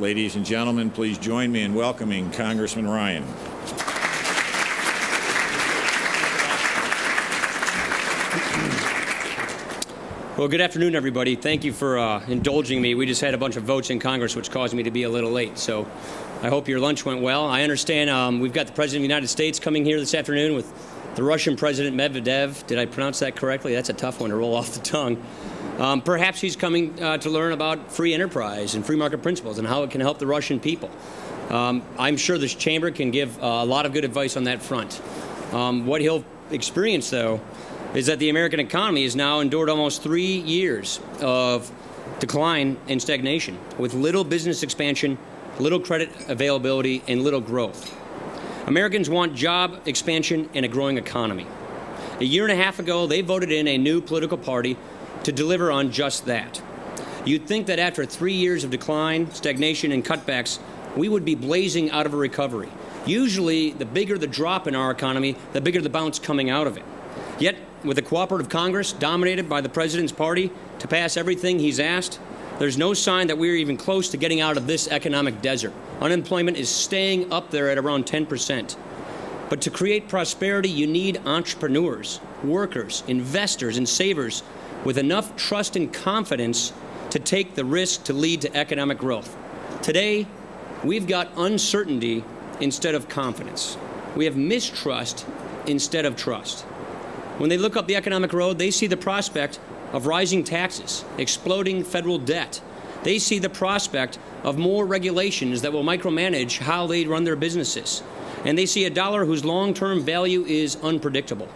Ladies and gentlemen, please join me in welcoming Congressman Ryan. Well, good afternoon, everybody. Thank you for indulging me. We just had a bunch of votes in Congress, which caused me to be a little late. So I hope your lunch went well. I understand we've got the President of the United States coming here this afternoon with the Russian President Medvedev. Did I pronounce that correctly? That's a tough one to roll off the tongue. Perhaps he's coming to learn about free enterprise and free market principles and how it can help the Russian people. I'm sure this chamber can give a lot of good advice on that front. What he'll experience, though, is that the American economy has now endured almost 3 years of decline and stagnation, with little business expansion, little credit availability, and little growth. Americans want job expansion and a growing economy. A year and a half ago, they voted in a new political party to deliver on just that. You'd think that after 3 years of decline, stagnation, and cutbacks, we would be blazing out of a recovery. Usually, the bigger the drop in our economy, the bigger the bounce coming out of it. Yet, with a cooperative Congress dominated by the President's party to pass everything he's asked, there's no sign that we're even close to getting out of this economic desert. Unemployment is staying up there at around 10%. But to create prosperity, you need entrepreneurs, workers, investors, and savers with enough trust and confidence to take the risk to lead to economic growth. Today, we've got uncertainty instead of confidence. We have mistrust instead of trust. When they look up the economic road, they see the prospect of rising taxes, exploding federal debt. They see the prospect of more regulations that will micromanage how they run their businesses. And they see a dollar whose long-term value is unpredictable.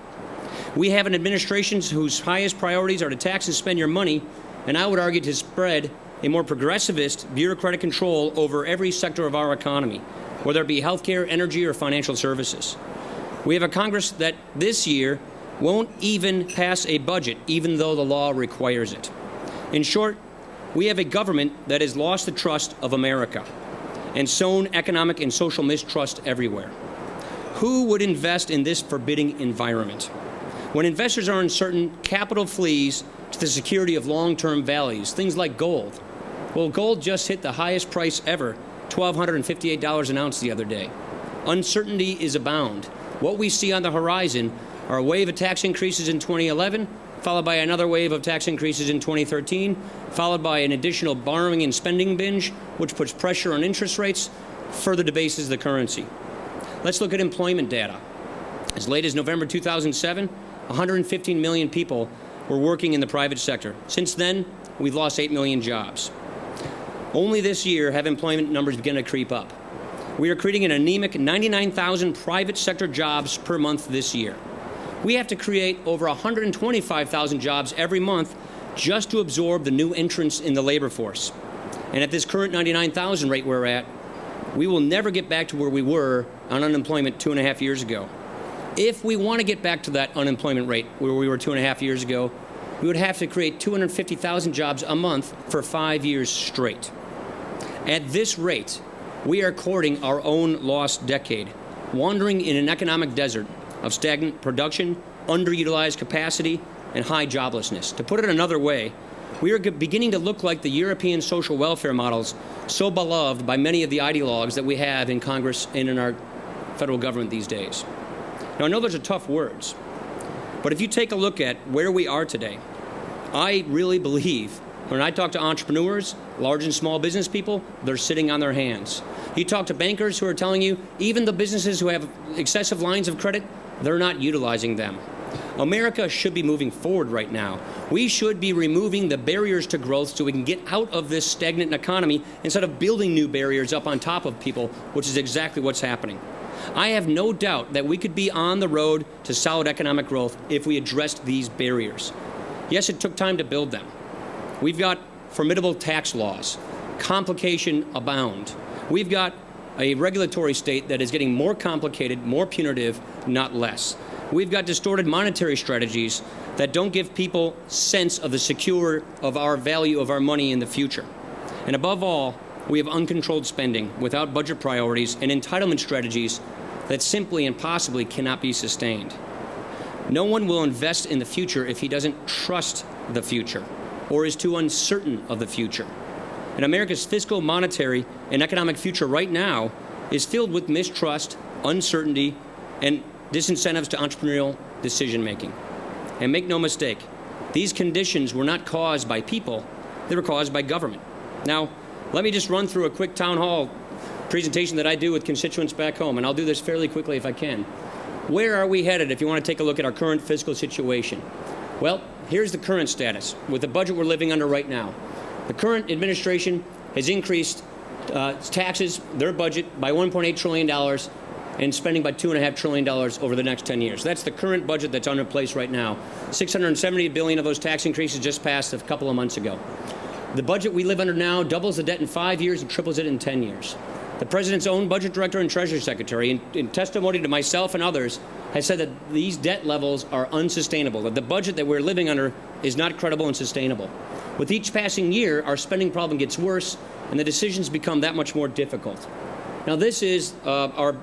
We have an administration whose highest priorities are to tax and spend your money, and I would argue to spread a more progressivist bureaucratic control over every sector of our economy, whether it be healthcare, energy, or financial services. We have a Congress that this year won't even pass a budget, even though the law requires it. In short, we have a government that has lost the trust of America and sown economic and social mistrust everywhere. Who would invest in this forbidding environment? When investors are uncertain, capital flees to the security of long-term values, things like gold. Well, gold just hit the highest price ever, $1,258 an ounce the other day. Uncertainty is abound. What we see on the horizon are a wave of tax increases in 2011, followed by another wave of tax increases in 2013, followed by an additional borrowing and spending binge, which puts pressure on interest rates, further debases the currency. Let's look at employment data. As late as November 2007, 115 million people were working in the private sector. Since then, we've lost 8 million jobs. Only this year have employment numbers begun to creep up. We are creating an anemic 99,000 private sector jobs per month this year. We have to create over 125,000 jobs every month just to absorb the new entrants in the labor force. And at this current 99,000 rate we're at, we will never get back to where we were on unemployment 2.5 years ago. If we want to get back to that unemployment rate where we were 2.5 years ago, we would have to create 250,000 jobs a month for 5 years straight. At this rate, we are courting our own lost decade, wandering in an economic desert of stagnant production, underutilized capacity, and high joblessness. To put it another way, we are beginning to look like the European social welfare models so beloved by many of the ideologues that we have in Congress and in our federal government these days. Now, I know those are tough words, but if you take a look at where we are today, I really believe when I talk to entrepreneurs, large and small business people, they're sitting on their hands. You talk to bankers who are telling you even the businesses who have excessive lines of credit, they're not utilizing them. America should be moving forward right now. We should be removing the barriers to growth so we can get out of this stagnant economy instead of building new barriers up on top of people, which is exactly what's happening. I have no doubt that we could be on the road to solid economic growth if we addressed these barriers. Yes, it took time to build them. We've got formidable tax laws. Complication abound. We've got a regulatory state that is getting more complicated, more punitive, not less. We've got distorted monetary strategies that don't give people sense of the secure of our value of our money in the future. And above all, we have uncontrolled spending without budget priorities and entitlement strategies that simply and possibly cannot be sustained. No one will invest in the future if he doesn't trust the future or is too uncertain of the future. And America's fiscal, monetary, and economic future right now is filled with mistrust, uncertainty, and disincentives to entrepreneurial decision-making. And make no mistake, these conditions were not caused by people, they were caused by government. Now, let me just run through a quick town hall presentation that I do with constituents back home, and I'll do this fairly quickly if I can. Where are we headed if you want to take a look at our current fiscal situation? Well, here's the current status with the budget we're living under right now. The current administration has increased taxes, their budget, by $1.8 trillion and spending by $2.5 trillion over the next 10 years. That's the current budget that's in place right now. $670 billion of those tax increases just passed a couple of months ago. The budget we live under now doubles the debt in 5 years and triples it in 10 years. The President's own budget director and Treasury Secretary, in testimony to myself and others, has said that these debt levels are unsustainable, that the budget that we're living under is not credible and sustainable. With each passing year, our spending problem gets worse, and the decisions become that much more difficult. Now, this is our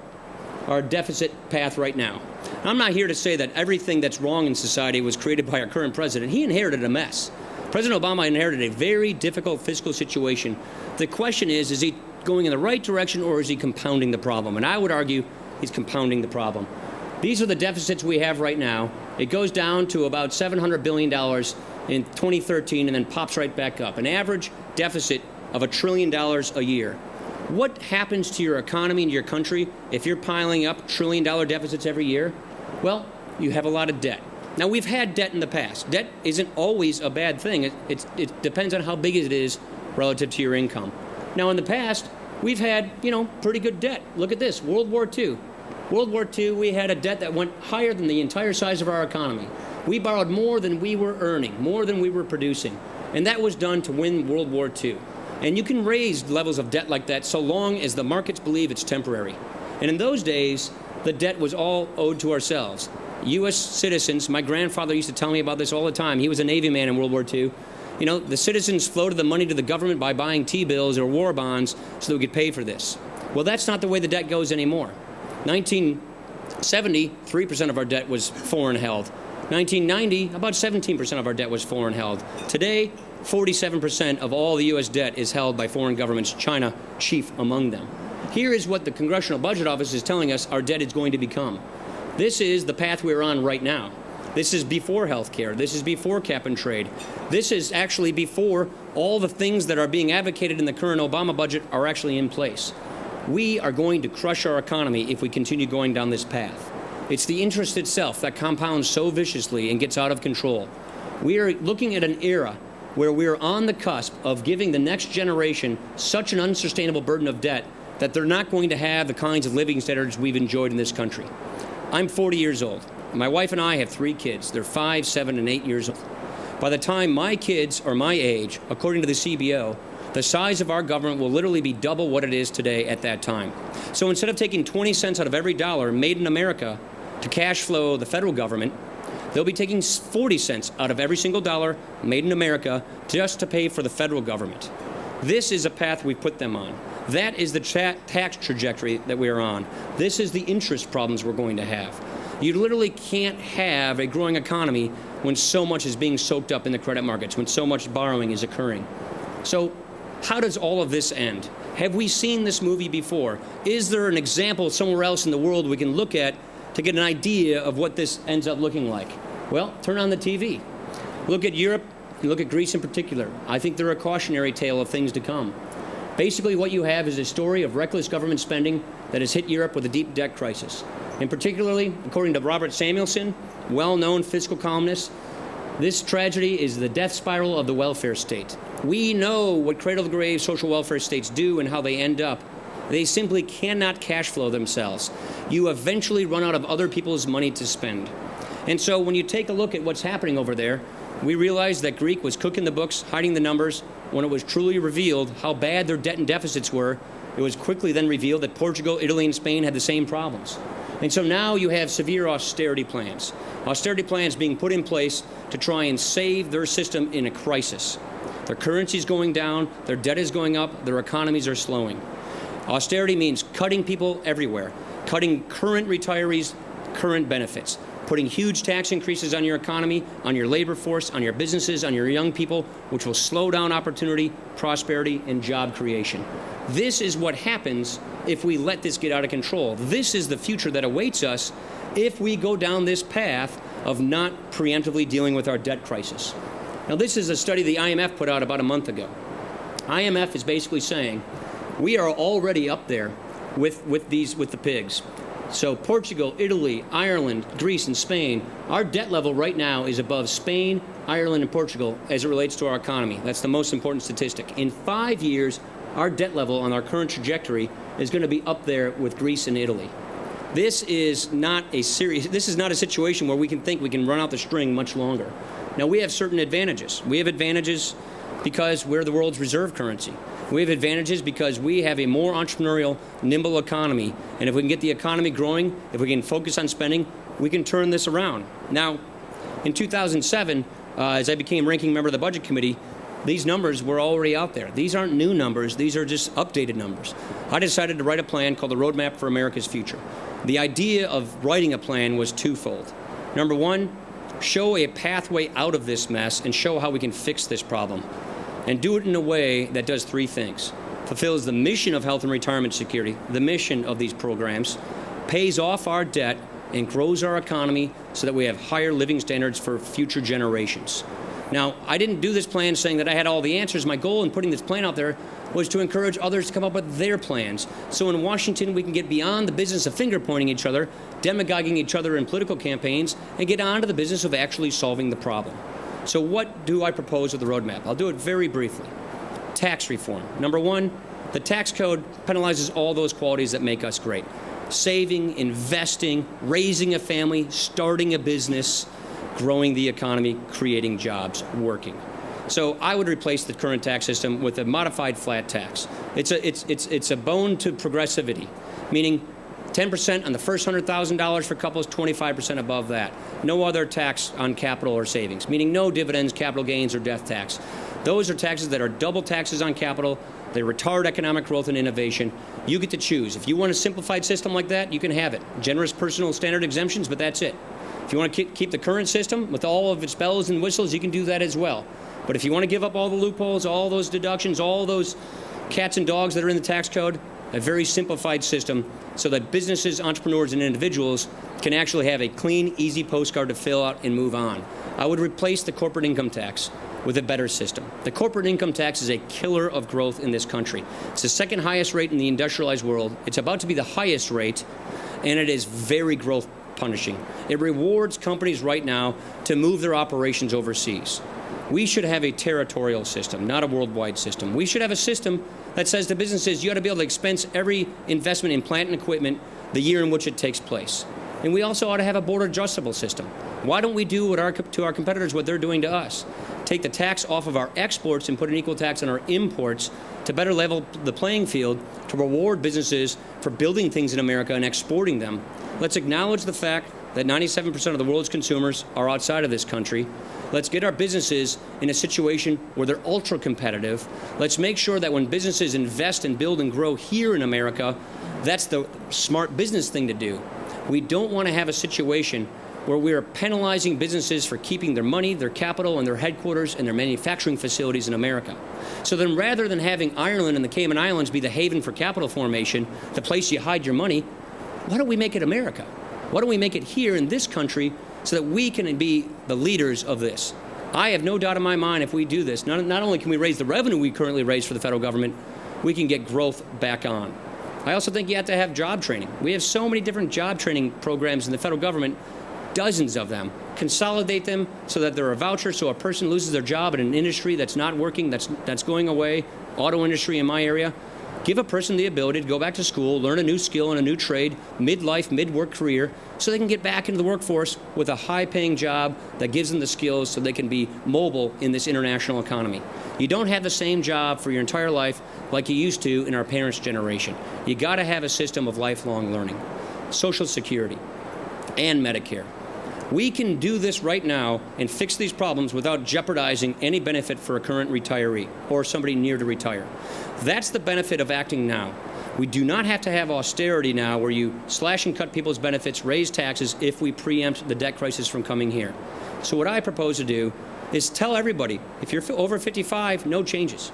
deficit path right now. I'm not here to say that everything that's wrong in society was created by our current president. He inherited a mess. President Obama inherited a very difficult fiscal situation. The question is he going in the right direction or is he compounding the problem? And I would argue he's compounding the problem. These are the deficits we have right now. It goes down to about $700 billion in 2013 and then pops right back up. An average deficit of $1 trillion a year. What happens to your economy and your country if you're piling up trillion-dollar deficits every year? Well, you have a lot of debt. Now, we've had debt in the past. Debt isn't always a bad thing. It depends on how big it is relative to your income. Now, in the past, we've had, pretty good debt. Look at this, World War II. World War II, we had a debt that went higher than the entire size of our economy. We borrowed more than we were earning, more than we were producing. And that was done to win World War II. And you can raise levels of debt like that so long as the markets believe it's temporary. And in those days, the debt was all owed to ourselves. U.S. citizens, my grandfather used to tell me about this all the time. He was a Navy man in World War II. The citizens floated the money to the government by buying T-bills or war bonds so they could pay for this. Well, that's not the way the debt goes anymore. 1970, 3% of our debt was foreign held. 1990, about 17% of our debt was foreign held. Today, 47% of all the U.S. debt is held by foreign governments, China chief among them. Here is what the Congressional Budget Office is telling us our debt is going to become. This is the path we're on right now. This is before health care. This is before cap and trade. This is actually before all the things that are being advocated in the current Obama budget are actually in place. We are going to crush our economy if we continue going down this path. It's the interest itself that compounds so viciously and gets out of control. We are looking at an era where we're on the cusp of giving the next generation such an unsustainable burden of debt that they're not going to have the kinds of living standards we've enjoyed in this country. I'm 40 years old. My wife and I have 3 kids. They're 5, 7, and 8 years old. By the time my kids are my age, according to the CBO, the size of our government will literally be double what it is today at that time. So instead of taking 20 cents out of every dollar made in America to cash flow the federal government, they'll be taking 40 cents out of every single dollar made in America just to pay for the federal government. This is a path we put them on. That is the tax trajectory that we are on. This is the interest problems we're going to have. You literally can't have a growing economy when so much is being soaked up in the credit markets, when so much borrowing is occurring. So how does all of this end? Have we seen this movie before? Is there an example somewhere else in the world we can look at to get an idea of what this ends up looking like? Well, turn on the TV. Look at Europe and look at Greece in particular. I think they're a cautionary tale of things to come. Basically, what you have is a story of reckless government spending that has hit Europe with a deep debt crisis. And particularly, according to Robert Samuelson, well-known fiscal columnist, this tragedy is the death spiral of the welfare state. We know what cradle-to-grave social welfare states do and how they end up. They simply cannot cash flow themselves. You eventually run out of other people's money to spend. And so when you take a look at what's happening over there, we realize that Greece was cooking the books, hiding the numbers. When it was truly revealed how bad their debt and deficits were, it was quickly then revealed that Portugal, Italy, and Spain had the same problems. And so now you have severe austerity plans being put in place to try and save their system in a crisis. Their currency is going down, their debt is going up, their economies are slowing. Austerity means cutting people everywhere, cutting current retirees' current benefits, putting huge tax increases on your economy, on your labor force, on your businesses, on your young people, which will slow down opportunity, prosperity, and job creation. This is what happens if we let this get out of control. This is the future that awaits us if we go down this path of not preemptively dealing with our debt crisis. Now, this is a study the IMF put out about a month ago. IMF is basically saying we are already up there with the pigs. So Portugal, Italy, Ireland, Greece, and Spain, our debt level right now is above Spain, Ireland, and Portugal as it relates to our economy. That's the most important statistic. In 5 years, our debt level on our current trajectory is going to be up there with Greece and Italy. This is not a situation where we can think we can run out the string much longer. Now, we have certain advantages. We have advantages because we're the world's reserve currency. We have advantages because we have a more entrepreneurial, nimble economy. And if we can get the economy growing, if we can focus on spending, we can turn this around. Now, in 2007, as I became ranking member of the Budget Committee, these numbers were already out there. These aren't new numbers. These are just updated numbers. I decided to write a plan called the Roadmap for America's Future. The idea of writing a plan was twofold. Number one, show a pathway out of this mess and show how we can fix this problem. And do it in a way that does three things. Fulfills the mission of health and retirement security, the mission of these programs, pays off our debt, and grows our economy so that we have higher living standards for future generations. Now, I didn't do this plan saying that I had all the answers. My goal in putting this plan out there was to encourage others to come up with their plans. So in Washington, we can get beyond the business of finger-pointing each other, demagoguing each other in political campaigns, and get on to the business of actually solving the problem. So what do I propose with the roadmap? I'll do it very briefly. Tax reform. Number one, the tax code penalizes all those qualities that make us great. Saving, investing, raising a family, starting a business, growing the economy, creating jobs, working. So I would replace the current tax system with a modified flat tax. It's a bone to progressivity, meaning 10% on the first $100,000 for couples, 25% above that. No other tax on capital or savings, meaning no dividends, capital gains, or death tax. Those are taxes that are double taxes on capital. They retard economic growth and innovation. You get to choose. If you want a simplified system like that, you can have it. Generous personal standard exemptions, but that's it. If you want to keep the current system with all of its bells and whistles, you can do that as well. But if you want to give up all the loopholes, all those deductions, all those cats and dogs that are in the tax code, a very simplified system so that businesses, entrepreneurs, and individuals can actually have a clean, easy postcard to fill out and move on. I would replace the corporate income tax with a better system. The corporate income tax is a killer of growth in this country. It's the second highest rate in the industrialized world. It's about to be the highest rate, and it is very growth punishing. It rewards companies right now to move their operations overseas. We should have a territorial system, not a worldwide system. We should have a system that says to businesses, you ought to be able to expense every investment in plant and equipment the year in which it takes place. And we also ought to have a border adjustable system. Why don't we do to our competitors what they're doing to us? Take the tax off of our exports and put an equal tax on our imports to better level the playing field, to reward businesses for building things in America and exporting them. Let's acknowledge the fact that 97% of the world's consumers are outside of this country. Let's get our businesses in a situation where they're ultra competitive. Let's make sure that when businesses invest and build and grow here in America, that's the smart business thing to do. We don't want to have a situation where we are penalizing businesses for keeping their money, their capital, and their headquarters and their manufacturing facilities in America. So then rather than having Ireland and the Cayman Islands be the haven for capital formation, the place you hide your money, why don't we make it America? Why don't we make it here in this country so that we can be the leaders of this? I have no doubt in my mind if we do this, not only can we raise the revenue we currently raise for the federal government, we can get growth back on. I also think you have to have job training. We have so many different job training programs in the federal government, dozens of them. Consolidate them so that they're a voucher so a person loses their job in an industry that's not working, that's going away, auto industry in my area. Give a person the ability to go back to school, learn a new skill and a new trade, midlife, mid-work career, so they can get back into the workforce with a high-paying job that gives them the skills so they can be mobile in this international economy. You don't have the same job for your entire life like you used to in our parents' generation. You got to have a system of lifelong learning. Social Security and Medicare. We can do this right now and fix these problems without jeopardizing any benefit for a current retiree or somebody near to retire. That's the benefit of acting now. We do not have to have austerity now where you slash and cut people's benefits, raise taxes if we preempt the debt crisis from coming here. So what I propose to do is tell everybody, if you're over 55, no changes.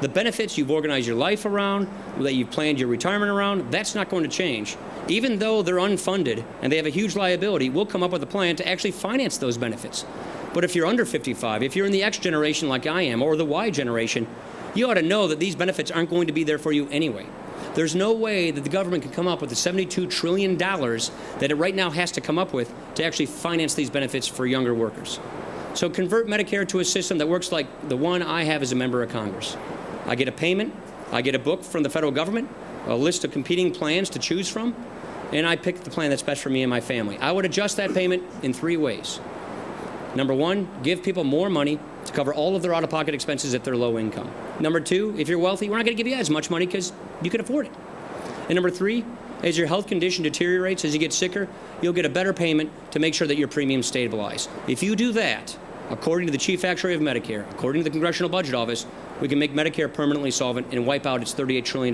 The benefits you've organized your life around, that you've planned your retirement around, that's not going to change. Even though they're unfunded and they have a huge liability, we'll come up with a plan to actually finance those benefits. But if you're under 55, if you're in the X generation like I am, or the Y generation, you ought to know that these benefits aren't going to be there for you anyway. There's no way that the government can come up with the $72 trillion that it right now has to come up with to actually finance these benefits for younger workers. So convert Medicare to a system that works like the one I have as a member of Congress. I get a payment, I get a book from the federal government, a list of competing plans to choose from, and I pick the plan that's best for me and my family. I would adjust that payment in 3 ways. Number 1, give people more money to cover all of their out-of-pocket expenses if they're low income. Number 2, if you're wealthy, we're not going to give you as much money because you can afford it. And number 3, as your health condition deteriorates, as you get sicker, you'll get a better payment to make sure that your premiums stabilize. If you do that, according to the Chief Actuary of Medicare, according to the Congressional Budget Office, we can make Medicare permanently solvent and wipe out its $38 trillion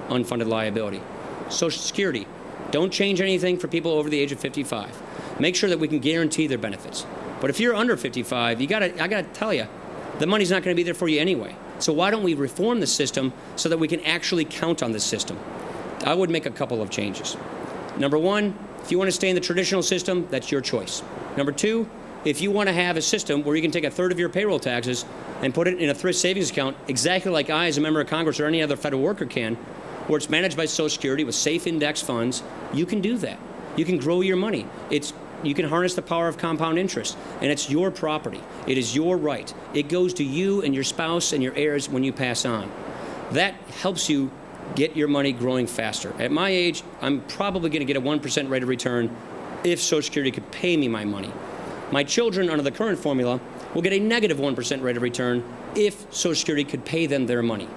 unfunded liability. Social Security, don't change anything for people over the age of 55. Make sure that we can guarantee their benefits. But if you're under 55, I gotta tell you, the money's not going to be there for you anyway. So why don't we reform the system so that we can actually count on this system? I would make a couple of changes. Number 1, if you want to stay in the traditional system, that's your choice. Number 2, if you want to have a system where you can take a third of your payroll taxes and put it in a thrift savings account, exactly like I, as a member of Congress or any other federal worker can, where it's managed by Social Security with safe index funds, you can do that. You can grow your money. You can harness the power of compound interest, and it's your property. It is your right. It goes to you and your spouse and your heirs when you pass on. That helps you get your money growing faster. At my age, I'm probably going to get a 1% rate of return if Social Security could pay me my money. My children, under the current formula, will get a negative 1% rate of return if Social Security could pay them their money.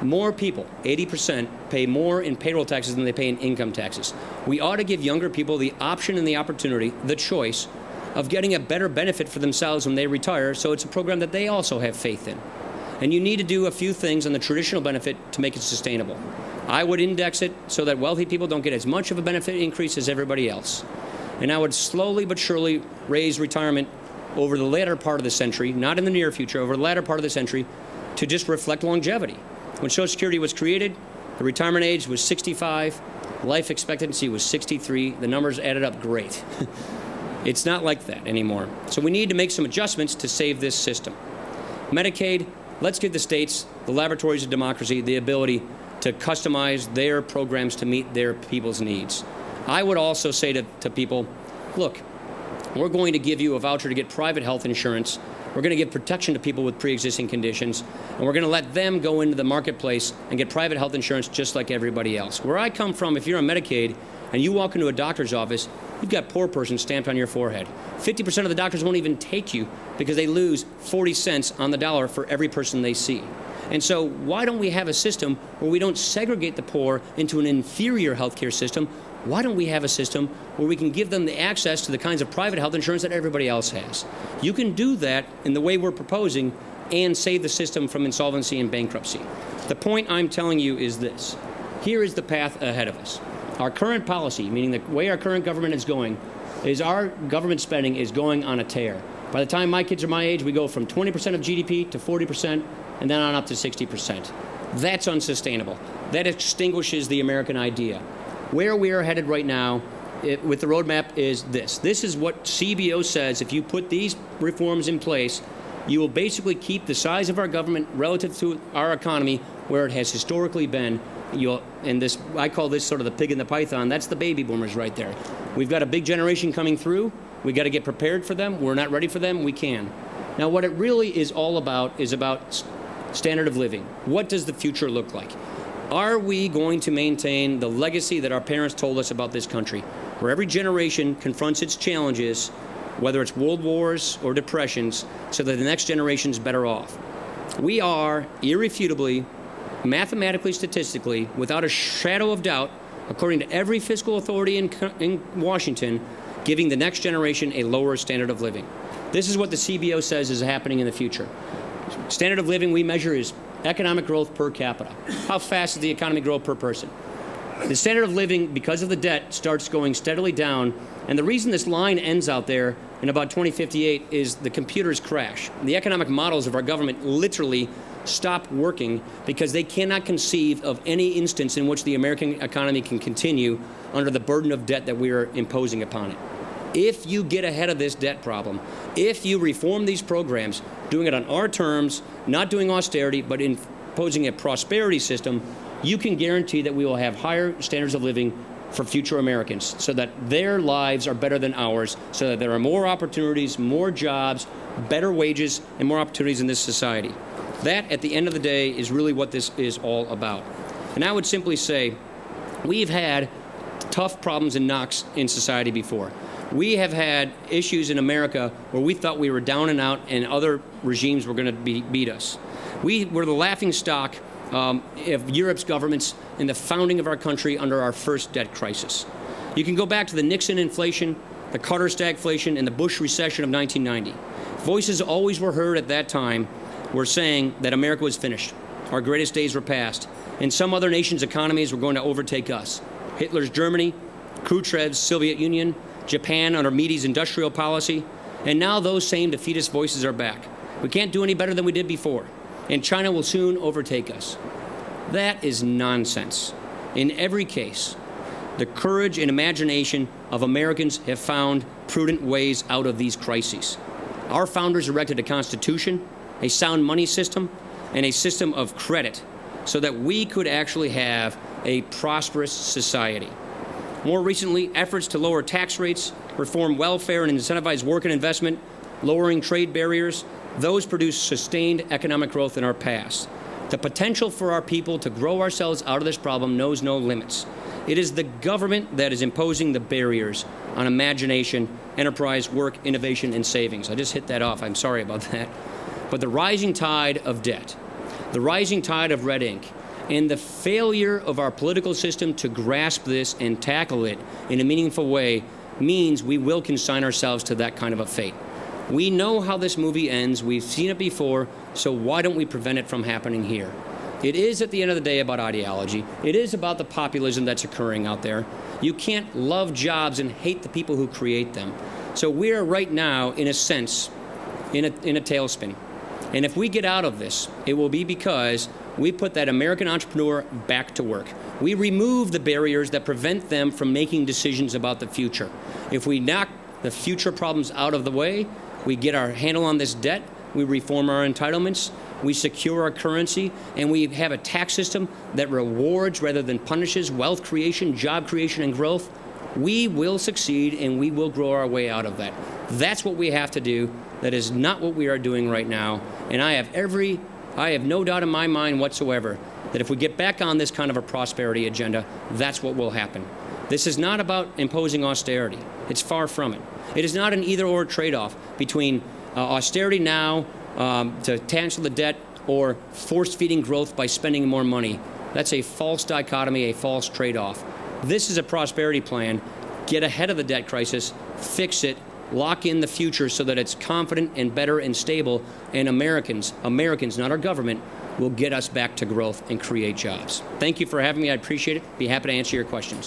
More people, 80%, pay more in payroll taxes than they pay in income taxes. We ought to give younger people the option and the opportunity, the choice, of getting a better benefit for themselves when they retire, so it's a program that they also have faith in. And you need to do a few things on the traditional benefit to make it sustainable. I would index it so that wealthy people don't get as much of a benefit increase as everybody else. And I would slowly but surely raise retirement over the latter part of the century, not in the near future, over the latter part of the century, to just reflect longevity. When Social Security was created, the retirement age was 65, life expectancy was 63. The numbers added up great. It's not like that anymore. So we need to make some adjustments to save this system. Medicaid, let's give the states, the laboratories of democracy, the ability to customize their programs to meet their people's needs. I would also say to people, look, we're going to give you a voucher to get private health insurance. We're going to give protection to people with pre-existing conditions, and we're going to let them go into the marketplace and get private health insurance just like everybody else. Where I come from, if you're on Medicaid and you walk into a doctor's office, you've got poor person stamped on your forehead. 50% of the doctors won't even take you because they lose 40 cents on the dollar for every person they see. And so why don't we have a system where we don't segregate the poor into an inferior healthcare system? Why don't we have a system where we can give them the access to the kinds of private health insurance that everybody else has? You can do that in the way we're proposing and save the system from insolvency and bankruptcy. The point I'm telling you is this. Here is the path ahead of us. Our current policy, meaning the way our current government is going, is our government spending is going on a tear. By the time my kids are my age, we go from 20% of GDP to 40%, and then on up to 60%. That's unsustainable. That extinguishes the American idea. Where we are headed right now with the roadmap is this. This is what CBO says. If you put these reforms in place, you will basically keep the size of our government relative to our economy where it has historically been. I call this sort of the pig in the python. That's the baby boomers right there. We've got a big generation coming through. We've got to get prepared for them. We're not ready for them. We can. Now, what it really is all about is about standard of living. What does the future look like? Are we going to maintain the legacy that our parents told us about this country, where every generation confronts its challenges, whether it's world wars or depressions, so that the next generation is better off? We are irrefutably, mathematically, statistically, without a shadow of doubt, according to every fiscal authority in Washington, giving the next generation a lower standard of living. This is what the CBO says is happening in the future. Standard of living we measure is economic growth per capita. How fast does the economy grow per person? The standard of living, because of the debt, starts going steadily down. And the reason this line ends out there in about 2058 is the computers crash. The economic models of our government literally stop working because they cannot conceive of any instance in which the American economy can continue under the burden of debt that we are imposing upon it. If you get ahead of this debt problem, if you reform these programs, doing it on our terms, not doing austerity, but imposing a prosperity system, you can guarantee that we will have higher standards of living for future Americans so that their lives are better than ours, so that there are more opportunities, more jobs, better wages, and more opportunities in this society. That, at the end of the day, is really what this is all about. And I would simply say we've had tough problems and knocks in society before. We have had issues in America where we thought we were down and out and other regimes were going to beat us. We were the laughing stock of Europe's governments in the founding of our country under our first debt crisis. You can go back to the Nixon inflation, the Carter stagflation, and the Bush recession of 1990. Voices always were heard at that time were saying that America was finished. Our greatest days were past, and some other nations' economies were going to overtake us. Hitler's Germany, Khrushchev's Soviet Union, Japan under Meade's industrial policy, and now those same defeatist voices are back. We can't do any better than we did before, and China will soon overtake us. That is nonsense. In every case, the courage and imagination of Americans have found prudent ways out of these crises. Our founders erected a constitution, a sound money system, and a system of credit so that we could actually have a prosperous society. More recently, efforts to lower tax rates, reform welfare, and incentivize work and investment, lowering trade barriers, those produce sustained economic growth in our past. The potential for our people to grow ourselves out of this problem knows no limits. It is the government that is imposing the barriers on imagination, enterprise, work, innovation, and savings. I just hit that off. I'm sorry about that. But the rising tide of debt, the rising tide of red ink, and the failure of our political system to grasp this and tackle it in a meaningful way means we will consign ourselves to that kind of a fate. We know how this movie ends. We've seen it before, so why don't we prevent it from happening here? It is, at the end of the day, about ideology. It is about the populism that's occurring out there. You can't love jobs and hate the people who create them. So we are right now, in a sense, in a tailspin. And if we get out of this, it will be because we put that American entrepreneur back to work. We remove the barriers that prevent them from making decisions about the future. If we knock the future problems out of the way, we get our handle on this debt, we reform our entitlements, we secure our currency, and we have a tax system that rewards rather than punishes wealth creation, job creation, and growth, we will succeed and we will grow our way out of that. That's what we have to do. That is not what we are doing right now. And I have no doubt in my mind whatsoever that if we get back on this kind of a prosperity agenda, that's what will happen. This is not about imposing austerity. It's far from it. It is not an either-or trade-off between austerity now to cancel the debt or force-feeding growth by spending more money. That's a false dichotomy, a false trade-off. This is a prosperity plan. Get ahead of the debt crisis, fix it, lock in the future so that it's confident and better and stable, and Americans, not our government, will get us back to growth and create jobs. Thank you for having me. I appreciate it. Be happy to answer your questions.